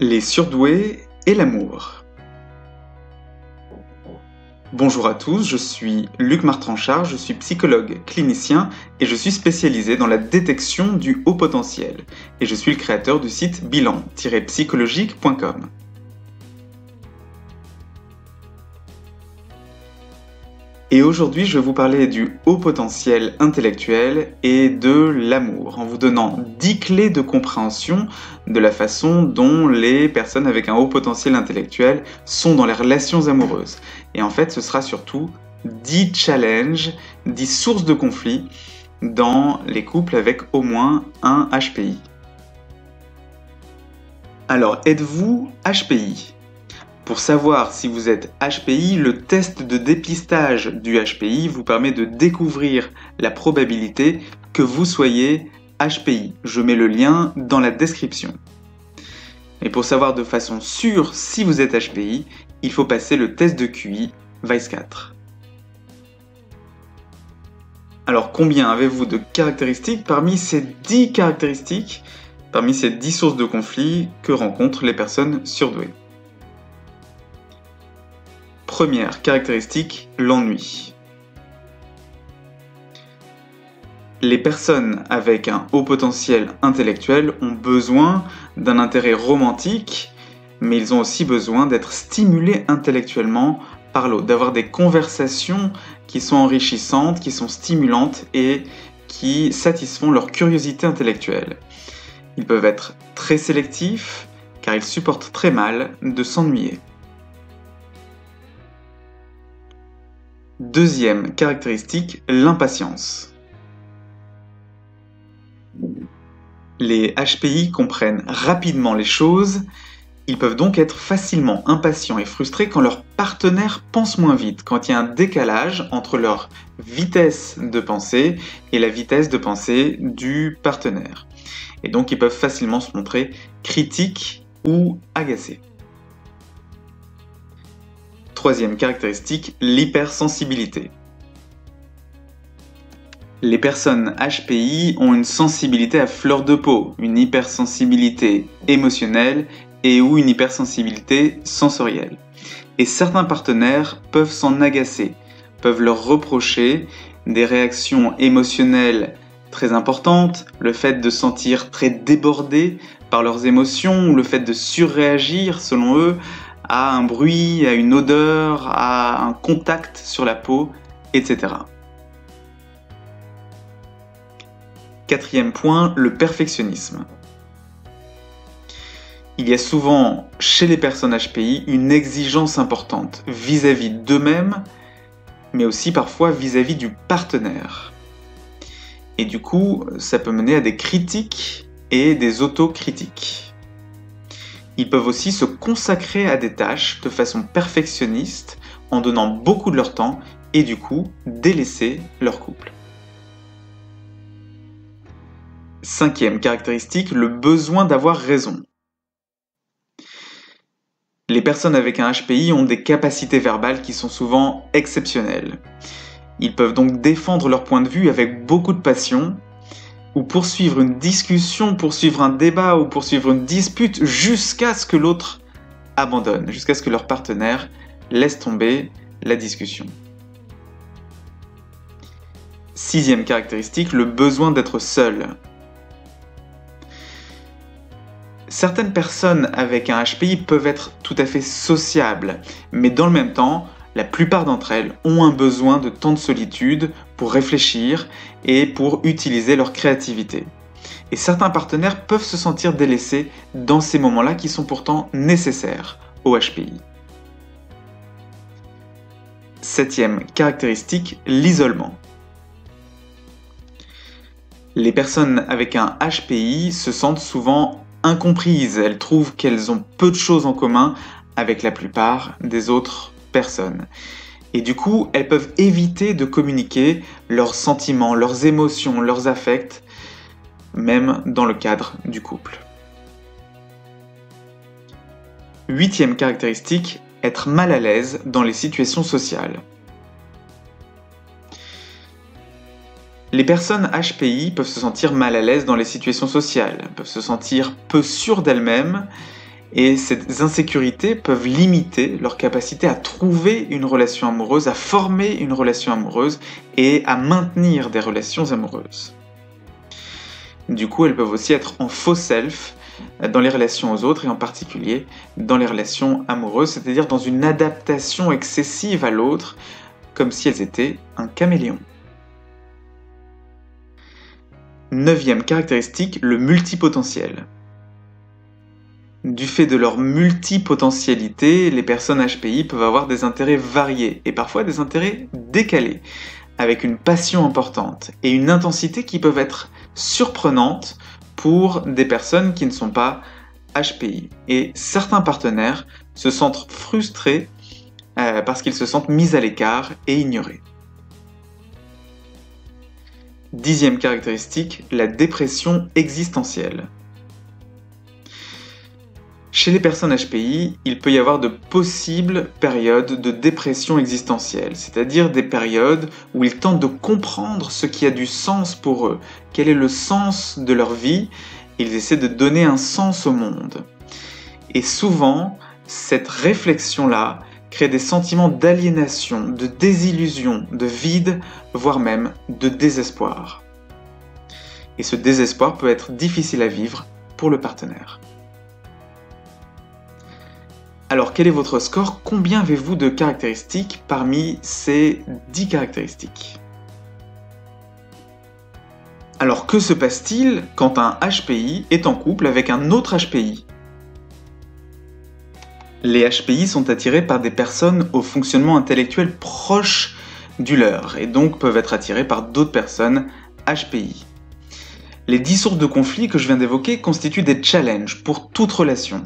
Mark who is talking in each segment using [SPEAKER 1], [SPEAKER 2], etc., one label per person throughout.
[SPEAKER 1] Les surdoués et l'amour. Bonjour à tous, je suis Luc Martranchard, je suis psychologue clinicien et je suis spécialisé dans la détection du haut potentiel. Et je suis le créateur du site bilan-psychologique.com. Et aujourd'hui, je vais vous parler du haut potentiel intellectuel et de l'amour, en vous donnant 10 clés de compréhension de la façon dont les personnes avec un haut potentiel intellectuel sont dans les relations amoureuses. Et en fait, ce sera surtout 10 challenges, 10 sources de conflits dans les couples avec au moins un HPI. Alors, êtes-vous HPI ? Pour savoir si vous êtes HPI, le test de dépistage du HPI vous permet de découvrir la probabilité que vous soyez HPI. Je mets le lien dans la description. Et pour savoir de façon sûre si vous êtes HPI, il faut passer le test de QI Vice-4. Alors combien avez-vous de caractéristiques parmi ces 10 caractéristiques, parmi ces 10 sources de conflit que rencontrent les personnes surdouées ? Première caractéristique, l'ennui. Les personnes avec un haut potentiel intellectuel ont besoin d'un intérêt romantique, mais ils ont aussi besoin d'être stimulés intellectuellement par l'autre, d'avoir des conversations qui sont enrichissantes, qui sont stimulantes et qui satisfont leur curiosité intellectuelle. Ils peuvent être très sélectifs, car ils supportent très mal de s'ennuyer. Deuxième caractéristique, l'impatience. Les HPI comprennent rapidement les choses, ils peuvent donc être facilement impatients et frustrés quand leur partenaire pense moins vite, quand il y a un décalage entre leur vitesse de pensée et la vitesse de pensée du partenaire. Et donc ils peuvent facilement se montrer critiques ou agacés. Troisième caractéristique, l'hypersensibilité. Les personnes HPI ont une sensibilité à fleur de peau, une hypersensibilité émotionnelle et ou une hypersensibilité sensorielle. Et certains partenaires peuvent s'en agacer, peuvent leur reprocher des réactions émotionnelles très importantes, le fait de se sentir très débordés par leurs émotions ou le fait de surréagir selon eux à un bruit, à une odeur, à un contact sur la peau, etc. Quatrième point, le perfectionnisme. Il y a souvent chez les personnes HPI une exigence importante vis-à-vis d'eux-mêmes, mais aussi parfois vis-à-vis du partenaire. Et du coup, ça peut mener à des critiques et des autocritiques. Ils peuvent aussi se consacrer à des tâches de façon perfectionniste en donnant beaucoup de leur temps et du coup délaisser leur couple. Cinquième caractéristique, le besoin d'avoir raison. Les personnes avec un HPI ont des capacités verbales qui sont souvent exceptionnelles. Ils peuvent donc défendre leur point de vue avec beaucoup de passion, ou poursuivre une discussion, poursuivre un débat ou poursuivre une dispute jusqu'à ce que l'autre abandonne, jusqu'à ce que leur partenaire laisse tomber la discussion. Sixième caractéristique, le besoin d'être seul. Certaines personnes avec un HPI peuvent être tout à fait sociables, mais dans le même temps, la plupart d'entre elles ont un besoin de temps de solitude pour réfléchir et pour utiliser leur créativité. Et certains partenaires peuvent se sentir délaissés dans ces moments-là qui sont pourtant nécessaires au HPI. Septième caractéristique, l'isolement. Les personnes avec un HPI se sentent souvent incomprises. Elles trouvent qu'elles ont peu de choses en commun avec la plupart des autres personnes. Et du coup, elles peuvent éviter de communiquer leurs sentiments, leurs émotions, leurs affects, même dans le cadre du couple. Huitième caractéristique, être mal à l'aise dans les situations sociales. Les personnes HPI peuvent se sentir mal à l'aise dans les situations sociales, peuvent se sentir peu sûres d'elles-mêmes Et ces insécurités peuvent limiter leur capacité à trouver une relation amoureuse, à former une relation amoureuse et à maintenir des relations amoureuses. Du coup, elles peuvent aussi être en faux self dans les relations aux autres et en particulier dans les relations amoureuses, c'est-à-dire dans une adaptation excessive à l'autre, comme si elles étaient un caméléon. 9e caractéristique, le multipotentiel. Du fait de leur multipotentialité, les personnes HPI peuvent avoir des intérêts variés et parfois des intérêts décalés, avec une passion importante et une intensité qui peuvent être surprenantes pour des personnes qui ne sont pas HPI. Et certains partenaires se sentent frustrés parce qu'ils se sentent mis à l'écart et ignorés. 10e caractéristique, la dépression existentielle. Chez les personnes HPI, il peut y avoir de possibles périodes de dépression existentielle, c'est-à-dire des périodes où ils tentent de comprendre ce qui a du sens pour eux, quel est le sens de leur vie, ils essaient de donner un sens au monde. Et souvent, cette réflexion-là crée des sentiments d'aliénation, de désillusion, de vide, voire même de désespoir. Et ce désespoir peut être difficile à vivre pour le partenaire. Alors, quel est votre score? Combien avez-vous de caractéristiques parmi ces 10 caractéristiques? Alors, que se passe-t-il quand un HPI est en couple avec un autre HPI? Les HPI sont attirés par des personnes au fonctionnement intellectuel proche du leur, et donc peuvent être attirés par d'autres personnes HPI. Les 10 sources de conflits que je viens d'évoquer constituent des challenges pour toute relation.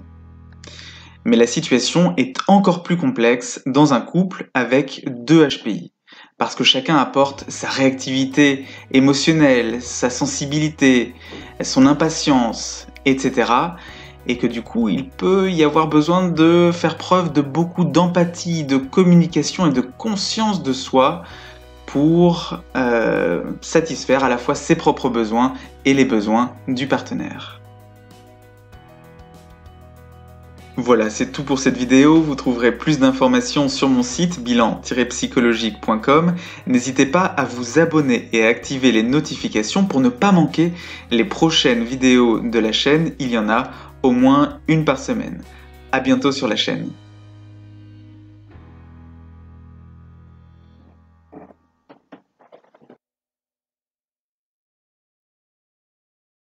[SPEAKER 1] Mais la situation est encore plus complexe dans un couple avec 2 HPI, parce que chacun apporte sa réactivité émotionnelle, sa sensibilité, son impatience, etc. Et que du coup, il peut y avoir besoin de faire preuve de beaucoup d'empathie, de communication et de conscience de soi pour satisfaire à la fois ses propres besoins et les besoins du partenaire. Voilà, c'est tout pour cette vidéo. Vous trouverez plus d'informations sur mon site bilan-psychologique.com. N'hésitez pas à vous abonner et à activer les notifications pour ne pas manquer les prochaines vidéos de la chaîne. Il y en a au moins une par semaine. À bientôt sur la chaîne.